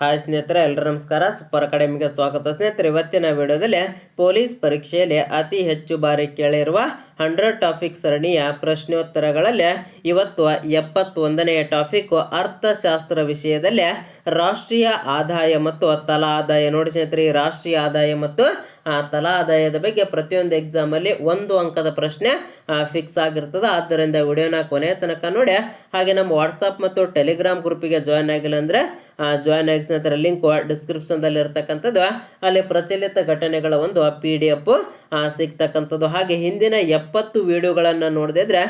Hi ಸ್ನೇಹಿತರೆ, ಎಲ್ಲರೂ ನಮಸ್ಕಾರ. ಸೂಪರ್ ಅಕಾಡೆಮಿಗೆ ಸ್ವಾಗತ ಸ್ನೇಹಿತರೆ. ಇವತ್ತಿನ ವಿಡಿಯೋದಲ್ಲಿ ಪೊಲೀಸ್ ಪರೀಕ್ಷೆಯಲ್ಲಿ ಅತಿ ಹೆಚ್ಚು ಬಾರಿ ಕೇಳಿರುವ 100 ಟಾಪಿಕ್ ಸರಣಿಯ ಪ್ರಶ್ನೋತ್ತರಗಳಲ್ಲಿ ಇವತ್ತು 71ನೇ ಟಾಪಿಕ್ ಅರ್ಥಶಾಸ್ತ್ರ ವಿಷಯದಲ್ಲಿ ರಾಷ್ಟ್ರೀಯ ಆದಾಯ ಮತ್ತು ತಲಾ ಆದಾಯ. ನೋಡಿ ಸ್ನೇಹಿತರೆ, ಈ ರಾಷ್ಟ್ರೀಯ ಆದಾಯ ಮತ್ತು ತಲಾ ಆದಾಯದ ಬಗ್ಗೆ ಪ್ರತಿಯೊಂದು ಎಕ್ಸಾಮಲ್ಲಿ 1 ಅಂಕದ ಪ್ರಶ್ನೆ ಫಿಕ್ಸ್ ಆಗಿರ್ತದೆ. ಆದ್ದರಿಂದ ವಿಡಿಯೋನ ಕೊನೆಯ ತನಕ ನೋಡಿ. ಹಾಗೆ ನಮ್ಮ ವಾಟ್ಸಪ್ ಮತ್ತು ಟೆಲಿಗ್ರಾಮ್ ಗ್ರೂಪಿಗೆ ಜಾಯ್ನ್ ಆಗಿಲ್ಲ ಅಂದರೆ ಜಾಯ್ನ್ ಆಗಿ ಸ್ನೇಹಿತರೆ. ಲಿಂಕ್ ಡಿಸ್ಕ್ರಿಪ್ಷನ್ದಲ್ಲಿ ಇರ್ತಕ್ಕಂಥದ್ದು. ಅಲ್ಲಿ ಪ್ರಚಲಿತ ಘಟನೆಗಳ ಒಂದು PDF ಸಿಗ್ತಕ್ಕಂಥದ್ದು. ಹಾಗೆ ಹಿಂದಿನ 70 ವಿಡಿಯೋಗಳನ್ನು ನೋಡಿದ್ರೆ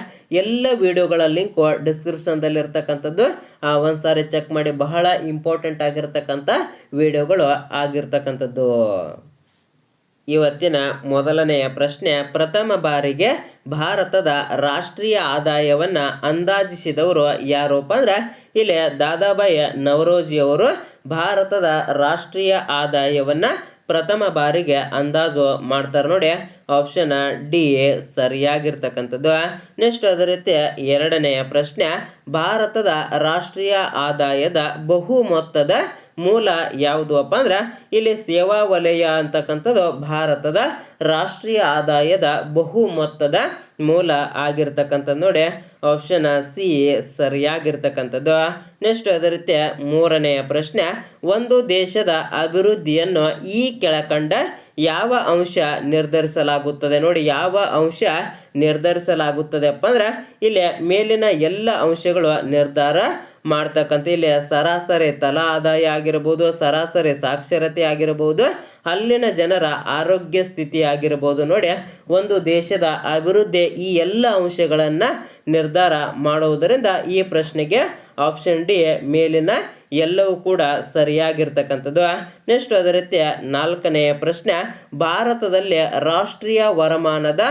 ಎಲ್ಲ ವಿಡಿಯೋಗಳ ಲಿಂಕ್ ಡಿಸ್ಕ್ರಿಪ್ಷನ್ದಲ್ಲಿ ಇರ್ತಕ್ಕಂಥದ್ದು. ಒಂದ್ಸಾರಿ ಚೆಕ್ ಮಾಡಿ. ಬಹಳ ಇಂಪಾರ್ಟೆಂಟ್ ಆಗಿರ್ತಕ್ಕಂಥ ವಿಡಿಯೋಗಳು ಆಗಿರ್ತಕ್ಕಂಥದ್ದು. ಇವತ್ತಿನ ಮೊದಲನೆಯ ಪ್ರಶ್ನೆ, ಪ್ರಥಮ ಬಾರಿಗೆ ಭಾರತದ ರಾಷ್ಟ್ರೀಯ ಆದಾಯವನ್ನು ಅಂದಾಜಿಸಿದವರು ಯಾರಪ್ಪ ಅಂದ್ರೆ ಇಲ್ಲಿ ದಾದಾಬಾಯಿ ನವರೋಜಿಯವರು ಭಾರತದ ರಾಷ್ಟ್ರೀಯ ಆದಾಯವನ್ನು ಪ್ರಥಮ ಬಾರಿಗೆ ಅಂದಾಜು ಮಾಡ್ತಾರೆ. ನೋಡಿ, ಆಪ್ಷನ್ ಡಿ ಸರಿಯಾಗಿರ್ತಕ್ಕಂಥದ್ದು. ನೆಕ್ಸ್ಟ್ ಅದೇ ರೀತಿ ಎರಡನೆಯ ಪ್ರಶ್ನೆ, ಭಾರತದ ರಾಷ್ಟ್ರೀಯ ಆದಾಯದ ಬಹು ಮೊತ್ತದ ಮೂಲ ಯಾವುದು ಅಪ್ಪ ಅಂದ್ರೆ ಇಲ್ಲಿ ಸೇವಾ ವಲಯ ಅಂತಕ್ಕಂಥದ್ದು ಭಾರತದ ರಾಷ್ಟ್ರೀಯ ಆದಾಯದ ಬಹು ಮೊತ್ತದ ಮೂಲ ಆಗಿರ್ತಕ್ಕಂಥದ್ದು. ನೋಡಿ, ಆಪ್ಷನ್ ಸಿ ಸರಿಯಾಗಿರ್ತಕ್ಕಂಥದ್ದು. ನೆಕ್ಸ್ಟ್ ಅದೇ ರೀತಿ ಮೂರನೆಯ ಪ್ರಶ್ನೆ, ಒಂದು ದೇಶದ ಅಭಿವೃದ್ಧಿಯನ್ನು ಈ ಕೆಳಕಂಡ ಯಾವ ಅಂಶ ನಿರ್ಧರಿಸಲಾಗುತ್ತದೆ? ನೋಡಿ, ಯಾವ ಅಂಶ ನಿರ್ಧರಿಸಲಾಗುತ್ತದೆ ಅಪ್ಪ ಅಂದ್ರೆ ಇಲ್ಲಿ ಮೇಲಿನ ಎಲ್ಲ ಅಂಶಗಳು ನಿರ್ಧಾರ ಮಾಡ್ತಕ್ಕಂಥ. ಇಲ್ಲಿ ಸರಾಸರಿ ತಲಾ ಆದಾಯ ಆಗಿರ್ಬೋದು, ಸರಾಸರಿ ಸಾಕ್ಷರತೆ ಆಗಿರ್ಬೋದು, ಅಲ್ಲಿನ ಜನರ ಆರೋಗ್ಯ ಸ್ಥಿತಿ ಆಗಿರ್ಬೋದು. ನೋಡಿ, ಒಂದು ದೇಶದ ಅಭಿವೃದ್ಧಿ ಈ ಎಲ್ಲ ಅಂಶಗಳನ್ನು ನಿರ್ಧಾರ ಮಾಡುವುದರಿಂದ ಈ ಪ್ರಶ್ನೆಗೆ ಆಪ್ಷನ್ ಡಿ ಮೇಲಿನ ಎಲ್ಲವೂ ಕೂಡ ಸರಿಯಾಗಿರ್ತಕ್ಕಂಥದ್ದು. ನೆಕ್ಸ್ಟ್ ಅದೇ ರೀತಿ ನಾಲ್ಕನೆಯ ಪ್ರಶ್ನೆ, ಭಾರತದಲ್ಲಿ ರಾಷ್ಟ್ರೀಯ ವರಮಾನದ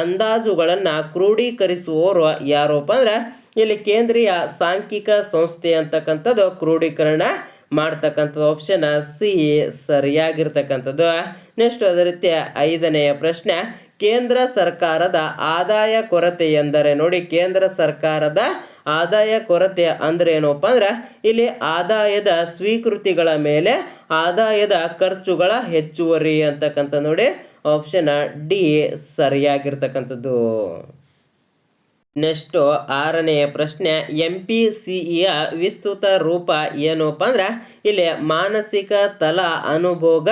ಅಂದಾಜುಗಳನ್ನು ಕ್ರೋಢೀಕರಿಸುವವರು ಯಾರಪ್ಪ ಅಂದ್ರೆ ಇಲ್ಲಿ ಕೇಂದ್ರೀಯ ಸಾಂಖ್ಯಿಕ ಸಂಸ್ಥೆ ಅಂತಕ್ಕಂಥದ್ದು ಕ್ರೋಢೀಕರಣ ಮಾಡ್ತಕ್ಕಂಥದ್ದು. Option C ಸರಿಯಾಗಿರ್ತಕ್ಕಂಥದ್ದು. ನೆಕ್ಸ್ಟ್ ಅದೇ ರೀತಿ ಐದನೆಯ ಪ್ರಶ್ನೆ, ಕೇಂದ್ರ ಸರ್ಕಾರದ ಆದಾಯ ಕೊರತೆ ಎಂದರೆ? ನೋಡಿ, ಕೇಂದ್ರ ಸರ್ಕಾರದ ಆದಾಯ ಕೊರತೆ ಅಂದ್ರೆ ಏನಪ್ಪ ಅಂದ್ರೆ ಇಲ್ಲಿ ಆದಾಯದ ಸ್ವೀಕೃತಿಗಳ ಮೇಲೆ ಆದಾಯದ ಖರ್ಚುಗಳ ಹೆಚ್ಚುವರಿ ಅಂತಕ್ಕಂಥ. ನೋಡಿ, ಆಪ್ಷನ್ ಡಿ ಸರಿಯಾಗಿರ್ತಕ್ಕಂಥದ್ದು. ನೆಕ್ಸ್ಟ್ ಆರನೆಯ ಪ್ರಶ್ನೆ, MPCEಯ ವಿಸ್ತೃತ ರೂಪ ಏನಪ್ಪ ಅಂದ್ರೆ ಇಲ್ಲಿ ಮಾನಸಿಕ ತಲಾ ಅನುಭೋಗ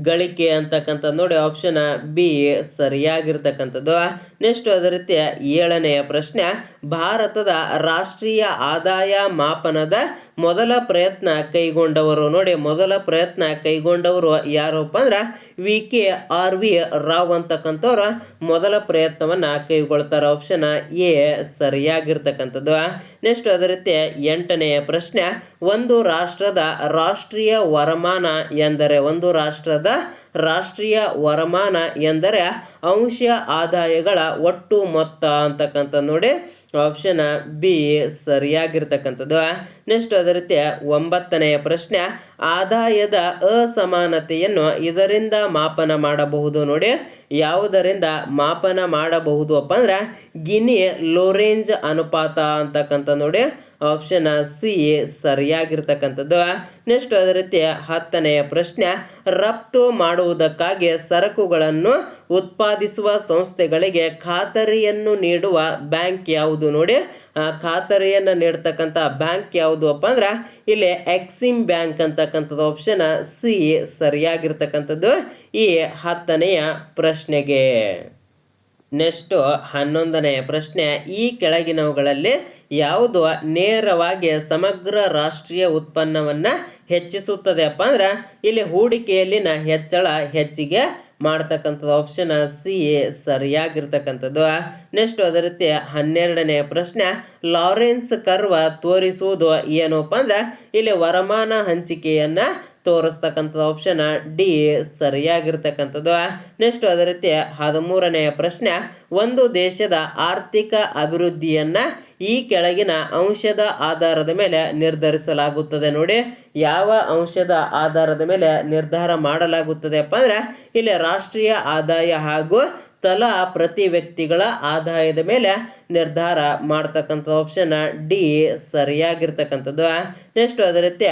ಗಳಿಕೆ ಅಂತಕ್ಕಂಥದ್ದು. ನೋಡಿ, ಆಪ್ಷನ್ ಬಿ ಸರಿಯಾಗಿರ್ತಕ್ಕಂಥದ್ದು. ನೆಕ್ಸ್ಟ್ ಅದೇ ರೀತಿ ಏಳನೆಯ ಪ್ರಶ್ನೆ, ಭಾರತದ ರಾಷ್ಟ್ರೀಯ ಆದಾಯ ಮಾಪನದ ಮೊದಲ ಪ್ರಯತ್ನ ಕೈಗೊಂಡವರು? ನೋಡಿ, ಮೊದಲ ಪ್ರಯತ್ನ ಕೈಗೊಂಡವರು ಯಾರಪ್ಪ ಅಂದ್ರೆ VKRV ರಾವ್ ಅಂತಕ್ಕಂಥವ್ರು ಮೊದಲ ಪ್ರಯತ್ನವನ್ನು ಕೈಗೊಳ್ತಾರೆ. ಆಪ್ಷನ್ ಎ ಸರಿಯಾಗಿರ್ತಕ್ಕಂಥದ್ದು. ನೆಕ್ಸ್ಟ್ ಅದೇ ರೀತಿ ಎಂಟನೆಯ ಪ್ರಶ್ನೆ, ಒಂದು ರಾಷ್ಟ್ರದ ರಾಷ್ಟ್ರೀಯ ವರಮಾನ ಎಂದರೆ? ಒಂದು ರಾಷ್ಟ್ರದ ರಾಷ್ಟ್ರೀಯ ವರಮಾನ ಎಂದರೆ ಅಂಶ ಆದಾಯಗಳ ಒಟ್ಟು ಮೊತ್ತ ಅಂತಕ್ಕಂಥ. ನೋಡಿ, ಆಪ್ಷನ್ ಬಿ ಸರಿಯಾಗಿರ್ತಕ್ಕಂಥದ್ದು. ನೆಕ್ಸ್ಟ್ ಅದೇ ರೀತಿ ಒಂಬತ್ತನೆಯ ಪ್ರಶ್ನೆ, ಆದಾಯದ ಅಸಮಾನತೆಯನ್ನು ಇದರಿಂದ ಮಾಪನ ಮಾಡಬಹುದು? ನೋಡಿ, ಯಾವುದರಿಂದ ಮಾಪನ ಮಾಡಬಹುದು ಅಪ್ಪ ಅಂದ್ರೆ ಗಿನಿ ಲೋರೆಂಜ್ ಅನುಪಾತ ಅಂತಕ್ಕಂಥ. ನೋಡಿ, ಆಪ್ಷನ್ ಸಿ ಸರಿಯಾಗಿರ್ತಕ್ಕಂಥದ್ದು. ನೆಕ್ಸ್ಟ್ ಅದೇ ರೀತಿ ಹತ್ತನೆಯ ಪ್ರಶ್ನೆ, ರಫ್ತು ಮಾಡುವುದಕ್ಕಾಗಿ ಸರಕುಗಳನ್ನು ಉತ್ಪಾದಿಸುವ ಸಂಸ್ಥೆಗಳಿಗೆ ಖಾತರಿಯನ್ನು ನೀಡುವ ಬ್ಯಾಂಕ್ ಯಾವುದು? ನೋಡಿ, ಖಾತರಿಯನ್ನು ನೀಡ್ತಕ್ಕಂಥ ಬ್ಯಾಂಕ್ ಯಾವುದು ಅಪ್ಪ ಅಂದ್ರೆ ಇಲ್ಲಿ ಎಕ್ಸಿಮ್ ಬ್ಯಾಂಕ್ ಅಂತಕ್ಕಂಥದ್ದು. ಆಪ್ಷನ್ ಸಿ ಸರಿಯಾಗಿರ್ತಕ್ಕಂಥದ್ದು ಈ ಹತ್ತನೆಯ ಪ್ರಶ್ನೆಗೆ. ನೆಕ್ಸ್ಟ್ 11ನೆಯ ಪ್ರಶ್ನೆ, ಈ ಕೆಳಗಿನವುಗಳಲ್ಲಿ ಯಾವುದು ನೇರವಾಗಿ ಸಮಗ್ರ ರಾಷ್ಟ್ರೀಯ ಉತ್ಪನ್ನವನ್ನು ಹೆಚ್ಚಿಸುತ್ತದೆ ಅಪ್ಪ ಅಂದ್ರೆ ಇಲ್ಲಿ ಹೂಡಿಕೆಯಲ್ಲಿನ ಹೆಚ್ಚಳ ಹೆಚ್ಚಿಗೆ ಮಾಡ್ತಕ್ಕಂಥದ್ದು. Option C ಸರಿಯಾಗಿರ್ತಕ್ಕಂಥದ್ದು. ನೆಕ್ಸ್ಟ್ ಅದೇ ರೀತಿ 12ನೆಯ ಪ್ರಶ್ನೆ, ಲಾರೆನ್ಸ್ ಕರ್ವ್ ತೋರಿಸುವುದು ಏನಪ್ಪ ಅಂದ್ರೆ ಇಲ್ಲಿ ವರಮಾನ ಹಂಚಿಕೆಯನ್ನ ತೋರಿಸ್ತಕ್ಕಂಥದ್ದು. ಆಪ್ಷನ್ ಡಿ ಸರಿಯಾಗಿರ್ತಕ್ಕಂಥದ್ದು. ನೆಕ್ಸ್ಟ್ ಅದೇ ರೀತಿ 13ನೆಯ ಪ್ರಶ್ನೆ, ಒಂದು ದೇಶದ ಆರ್ಥಿಕ ಅಭಿವೃದ್ಧಿಯನ್ನ ಈ ಕೆಳಗಿನ ಅಂಶದ ಆಧಾರದ ಮೇಲೆ ನಿರ್ಧರಿಸಲಾಗುತ್ತದೆ? ನೋಡಿ, ಯಾವ ಅಂಶದ ಆಧಾರದ ಮೇಲೆ ನಿರ್ಧಾರ ಮಾಡಲಾಗುತ್ತದೆ ಅಪ್ಪ ಅಂದ್ರೆ ಇಲ್ಲಿ ರಾಷ್ಟ್ರೀಯ ಆದಾಯ ಹಾಗೂ ತಲಾ ಪ್ರತಿ ವ್ಯಕ್ತಿಗಳ ಆದಾಯದ ಮೇಲೆ ನಿರ್ಧಾರ ಮಾಡ್ತಕ್ಕಂಥ ಆಪ್ಷನ್ ಡಿ ಸರಿಯಾಗಿರ್ತಕ್ಕಂಥದ್ದು. ನೆಕ್ಸ್ಟ್ ಅದೇ ರೀತಿ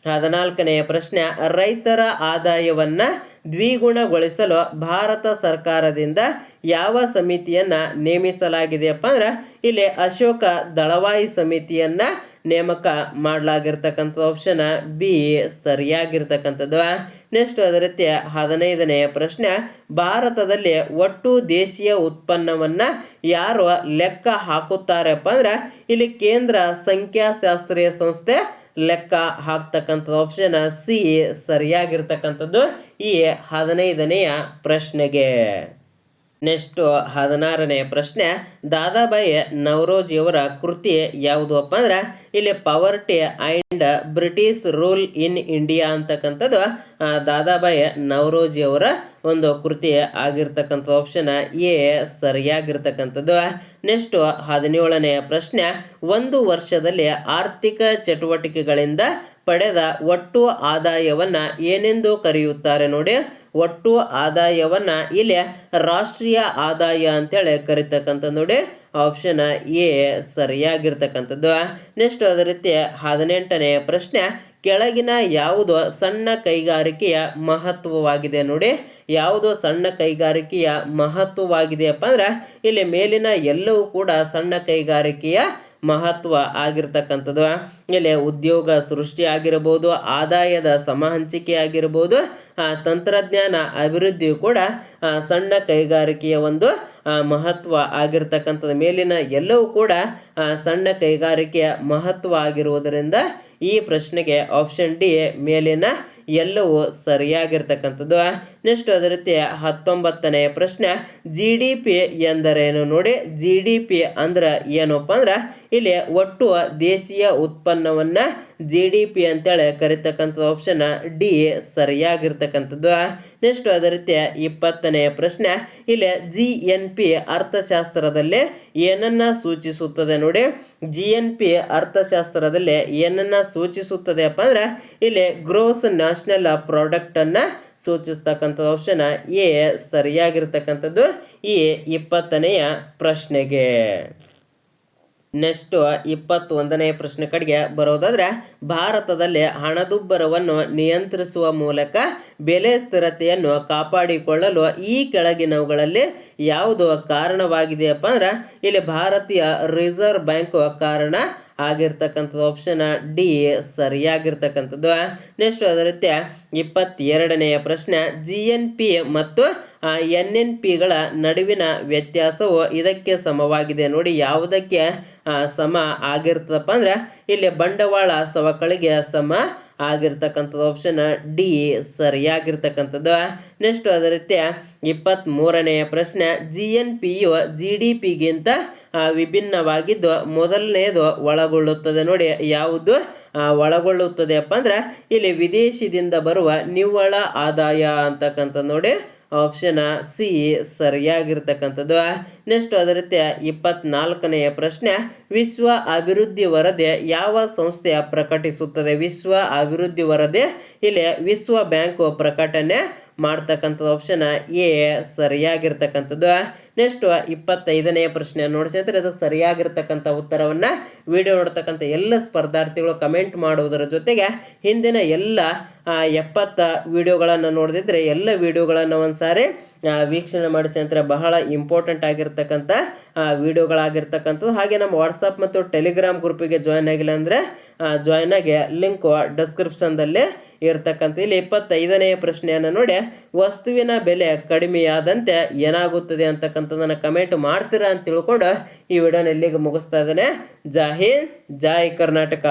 14ನೇ ಪ್ರಶ್ನೆ, ರೈತರ ಆದಾಯವನ್ನ ದ್ವಿಗುಣಗೊಳಿಸಲು ಭಾರತ ಸರ್ಕಾರದಿಂದ ಯಾವ ಸಮಿತಿಯನ್ನ ನೇಮಿಸಲಾಗಿದೆಯಪ್ಪ ಅಂದ್ರೆ ಇಲ್ಲಿ ಅಶೋಕ ದಳವಾಯಿ ಸಮಿತಿಯನ್ನ ನೇಮಕ ಮಾಡಲಾಗಿರ್ತಕ್ಕಂಥ ಆಪ್ಷನ್ ಬಿ ಸರಿಯಾಗಿರ್ತಕ್ಕಂಥದ್ದು. ನೆಕ್ಸ್ಟ್ ಅದೇ ರೀತಿ 15ನೇ ಪ್ರಶ್ನೆ, ಭಾರತದಲ್ಲಿ ಒಟ್ಟು ದೇಶೀಯ ಉತ್ಪನ್ನವನ್ನ ಯಾರು ಲೆಕ್ಕ ಹಾಕುತ್ತಾರಪ್ಪ ಅಂದ್ರೆ ಇಲ್ಲಿ ಕೇಂದ್ರ ಸಂಖ್ಯಾಶಾಸ್ತ್ರೀಯ ಸಂಸ್ಥೆ ಲೆಕ್ಕ ಹಾಕ್ತಕ್ಕಂಥ ಆಪ್ಷನ್ ಸಿ ಸರಿಯಾಗಿರ್ತಕ್ಕಂಥದ್ದು ಈ 15ನೆಯ ಪ್ರಶ್ನೆಗೆ. ನೆಕ್ಸ್ಟ್ 16ನೇ ಪ್ರಶ್ನೆ, ದಾದಾಬಾಯಿ ನವರೋಜಿಯವರ ಕೃತಿ ಯಾವುದು ಅಪ್ಪ ಅಂದ್ರೆ ಇಲ್ಲಿ ಪವರ್ಟಿ and British rule in India ಅಂತಕ್ಕಂಥದ್ದು ದಾದಾಬಾಯಿ ನವರೋಜಿಯವರ ಒಂದು ಕೃತಿ ಆಗಿರ್ತಕ್ಕಂಥ ಆಪ್ಷನ್ ಎ ಸರಿಯಾಗಿರ್ತಕ್ಕಂಥದ್ದು. ನೆಕ್ಸ್ಟ್ 17ನೇ ಪ್ರಶ್ನೆ, ಒಂದು ವರ್ಷದಲ್ಲಿ ಆರ್ಥಿಕ ಚಟುವಟಿಕೆಗಳಿಂದ ಪಡೆದ ಒಟ್ಟು ಆದಾಯವನ್ನ ಏನೆಂದು ಕರೆಯುತ್ತಾರೆ ನೋಡಿ. ಒಟ್ಟು ಆದಾಯವನ್ನ ಇಲ್ಲಿ ರಾಷ್ಟ್ರೀಯ ಆದಾಯ ಅಂತೇಳಿ ಕರಿತಕ್ಕಂಥ ನೋಡಿ ಆಪ್ಷನ್ ಎ ಸರಿಯಾಗಿರ್ತಕ್ಕಂಥದ್ದು. ನೆಕ್ಸ್ಟ್ ಅದೇ ರೀತಿ 18ನೇ ಪ್ರಶ್ನೆ, ಕೆಳಗಿನ ಯಾವುದು ಸಣ್ಣ ಕೈಗಾರಿಕೆಯ ಮಹತ್ವವಾಗಿದೆ ನೋಡಿ. ಯಾವುದು ಸಣ್ಣ ಕೈಗಾರಿಕೆಯ ಮಹತ್ವವಾಗಿದೆಯಪ್ಪ ಅಂದ್ರೆ ಇಲ್ಲಿ ಮೇಲಿನ ಎಲ್ಲವೂ ಕೂಡ ಸಣ್ಣ ಕೈಗಾರಿಕೆಯ ಮಹತ್ವ ಆಗಿರ್ತಕ್ಕಂಥದ್ದು. ಇಲ್ಲಿ ಉದ್ಯೋಗ ಸೃಷ್ಟಿ ಆಗಿರಬಹುದು, ಆದಾಯದ ಸಮಹಂಚಿಕೆ ಆಗಿರಬಹುದು, ತಂತ್ರಜ್ಞಾನ ಅಭಿವೃದ್ಧಿಯು ಕೂಡ ಸಣ್ಣ ಕೈಗಾರಿಕೆಯ ಒಂದು ಮಹತ್ವ ಆಗಿರ್ತಕ್ಕಂಥದ್ದು. ಮೇಲಿನ ಎಲ್ಲವೂ ಕೂಡ ಸಣ್ಣ ಕೈಗಾರಿಕೆಯ ಮಹತ್ವ ಆಗಿರುವುದರಿಂದ ಈ ಪ್ರಶ್ನೆಗೆ ಆಪ್ಷನ್ ಡಿ ಮೇಲಿನ ಎಲ್ಲವೂ ಸರಿಯಾಗಿರ್ತಕ್ಕಂಥದ್ದು. ನೆಕ್ಸ್ಟ್ ಅದೇ ರೀತಿ 19ನೇ ಪ್ರಶ್ನೆ, ಜಿ ಡಿ ಪಿ ಎಂದರೇನು ನೋಡಿ. ಜಿ ಡಿ ಪಿ ಅಂದ್ರೆ ಏನಪ್ಪ ಅಂದ್ರೆ ಇಲ್ಲಿ ಒಟ್ಟು ದೇಶೀಯ ಉತ್ಪನ್ನವನ್ನ ಜಿ ಡಿ ಪಿ ಅಂತೇಳಿ ಕರಿತಕ್ಕಂಥ ಆಪ್ಷನ್ ಡಿ ಸರಿಯಾಗಿರ್ತಕ್ಕಂಥದ್ದು. ನೆಕ್ಸ್ಟ್ ಅದೇ ರೀತಿ 20ನೇ ಪ್ರಶ್ನೆ, ಇಲ್ಲಿ ಜಿ ಎನ್ ಪಿ ಅರ್ಥಶಾಸ್ತ್ರದಲ್ಲಿ ಏನನ್ನ ಸೂಚಿಸುತ್ತದೆ ನೋಡಿ. ಜಿ ಎನ್ ಪಿ ಅರ್ಥಶಾಸ್ತ್ರದಲ್ಲಿ ಏನನ್ನ ಸೂಚಿಸುತ್ತದೆ ಅಪ್ಪ ಅಂದ್ರೆ ಇಲ್ಲಿ ಗ್ರೋಸ್ ನ್ಯಾಷನಲ್ ಪ್ರಾಡಕ್ಟ್ ಅನ್ನ ಸೂಚಿಸ್ತಕ್ಕಂಥ ಆಪ್ಷನ್ ಎ ಸರಿಯಾಗಿರ್ತಕ್ಕಂಥದ್ದು ಈ 20ನೇಯ ಪ್ರಶ್ನೆಗೆ. ನೆಕ್ಸ್ಟ್ 21ನೇ ಪ್ರಶ್ನೆ ಕಡೆಗೆ ಬರೋದಾದ್ರೆ, ಭಾರತದಲ್ಲಿ ಹಣದುಬ್ಬರವನ್ನು ನಿಯಂತ್ರಿಸುವ ಮೂಲಕ ಬೆಲೆ ಸ್ಥಿರತೆಯನ್ನು ಕಾಪಾಡಿಕೊಳ್ಳಲು ಈ ಕೆಳಗಿನವುಗಳಲ್ಲಿ ಯಾವುದು ಕಾರಣವಾಗಿದೆಯಪ್ಪ ಅಂದ್ರೆ ಇಲ್ಲಿ ಭಾರತೀಯ ರಿಸರ್ವ್ ಬ್ಯಾಂಕ್ ಕಾರಣ ಆಗಿರ್ತಕ್ಕಂಥದ್ದು ಆಪ್ಷನ್ ಡಿ ಸರಿಯಾಗಿರ್ತಕ್ಕಂಥದ್ದು. ನೆಕ್ಸ್ಟ್ ಅದೇ ರೀತಿ 22ನೇಯ ಪ್ರಶ್ನೆ, ಜಿ ಎನ್ ಪಿ ಮತ್ತು ಎನ್ ಎನ್ ಪಿಗಳ ನಡುವಿನ ವ್ಯತ್ಯಾಸವು ಇದಕ್ಕೆ ಸಮವಾಗಿದೆ ನೋಡಿ. ಯಾವುದಕ್ಕೆ ಸಮ ಆಗಿರ್ತದಪ್ಪ ಅಂದ್ರೆ ಇಲ್ಲಿ ಬಂಡವಾಳ ಸವಕಳಿಗೆ ಸಮ ಆಗಿರ್ತಕ್ಕಂಥದ್ದು ಆಪ್ಷನ್ ಡಿ ಸರಿಯಾಗಿರ್ತಕ್ಕಂಥದ್ದು. ನೆಕ್ಸ್ಟ್ ಅದೇ ರೀತಿ 23ನೇಯ ಪ್ರಶ್ನೆ, ಜಿ ಎನ್ ಪಿ ಯು ಜಿ ಡಿ ಪಿಗಿಂತ ವಿಭಿನ್ನವಾಗಿದ್ದು ಮೊದಲನೆಯದು ಒಳಗೊಳ್ಳುತ್ತದೆ ನೋಡಿ. ಯಾವುದು ಒಳಗೊಳ್ಳುತ್ತದೆ ಅಪ್ಪ ಅಂದ್ರೆ ಇಲ್ಲಿ ವಿದೇಶದಿಂದ ಬರುವ ನಿವ್ವಳ ಆದಾಯ ಅಂತಕ್ಕಂಥದ್ದು ನೋಡಿ ಆಪ್ಷನ್ ಸಿ ಸರಿಯಾಗಿರ್ತಕ್ಕಂಥದ್ದು. ನೆಕ್ಸ್ಟ್ ಅದೇ ರೀತಿ 24ನೇಯ ಪ್ರಶ್ನೆ, ವಿಶ್ವ ಅಭಿವೃದ್ಧಿ ವರದಿ ಯಾವ ಸಂಸ್ಥೆಯ ಪ್ರಕಟಿಸುತ್ತದೆ. ವಿಶ್ವ ಅಭಿವೃದ್ಧಿ ವರದಿ ಇಲ್ಲಿ ವಿಶ್ವ ಬ್ಯಾಂಕ್ ಪ್ರಕಟಣೆ ಮಾಡ್ತಕ್ಕಂಥದ್ದು ಆಪ್ಷನ್ ಎ ಸರಿಯಾಗಿರ್ತಕ್ಕಂಥದ್ದು. ನೆಕ್ಸ್ಟ್ 25ನೇ ಪ್ರಶ್ನೆ ನೋಡಿ ಸ್ನೇಹಿತರೆ, ಅದು ಸರಿಯಾಗಿರ್ತಕ್ಕಂಥ ಉತ್ತರವನ್ನು ವಿಡಿಯೋ ನೋಡ್ತಕ್ಕಂಥ ಎಲ್ಲ ಸ್ಪರ್ಧಾರ್ಥಿಗಳು ಕಮೆಂಟ್ ಮಾಡುವುದರ ಜೊತೆಗೆ ಹಿಂದಿನ ಎಲ್ಲ 70 ವಿಡಿಯೋಗಳನ್ನು ನೋಡಿದ್ರೆ ಎಲ್ಲ ವಿಡಿಯೋಗಳನ್ನು ಒಂದ್ಸಾರಿ ವೀಕ್ಷಣೆ ಮಾಡಿಸಿ ಅಂತ ಬಹಳ ಇಂಪಾರ್ಟೆಂಟ್ ಆಗಿರ್ತಕ್ಕಂಥ ವಿಡಿಯೋಗಳಾಗಿರ್ತಕ್ಕಂಥದ್ದು. ಹಾಗೆ ನಮ್ಮ ವಾಟ್ಸಪ್ ಮತ್ತು ಟೆಲಿಗ್ರಾಮ್ ಗ್ರೂಪಿಗೆ ಜಾಯ್ನ್ ಆಗಿಲ್ಲ ಅಂದರೆ ಜಾಯ್ನ್ ಆಗಿ ಲಿಂಕ್ ಡಿಸ್ಕ್ರಿಪ್ಷನ್ದಲ್ಲಿ ಇರ್ತಕ್ಕಂಥ. ಇಲ್ಲಿ 25ನೇಯ ಪ್ರಶ್ನೆಯನ್ನು ನೋಡಿ, ವಸ್ತುವಿನ ಬೆಲೆ ಕಡಿಮೆಯಾದಂತೆ ಏನಾಗುತ್ತದೆ ಅಂತಕ್ಕಂಥದ್ದನ್ನು ಕಮೆಂಟ್ ಮಾಡ್ತೀರಾ ಅಂತ ತಿಳ್ಕೊಂಡು ಈ ವಿಡಿಯೋನ ಇಲ್ಲಿಗೆ ಮುಗಿಸ್ತಾ ಇದ್ದೇನೆ. ಜೈ ಹಿಂದ್, ಜೈ ಕರ್ನಾಟಕ.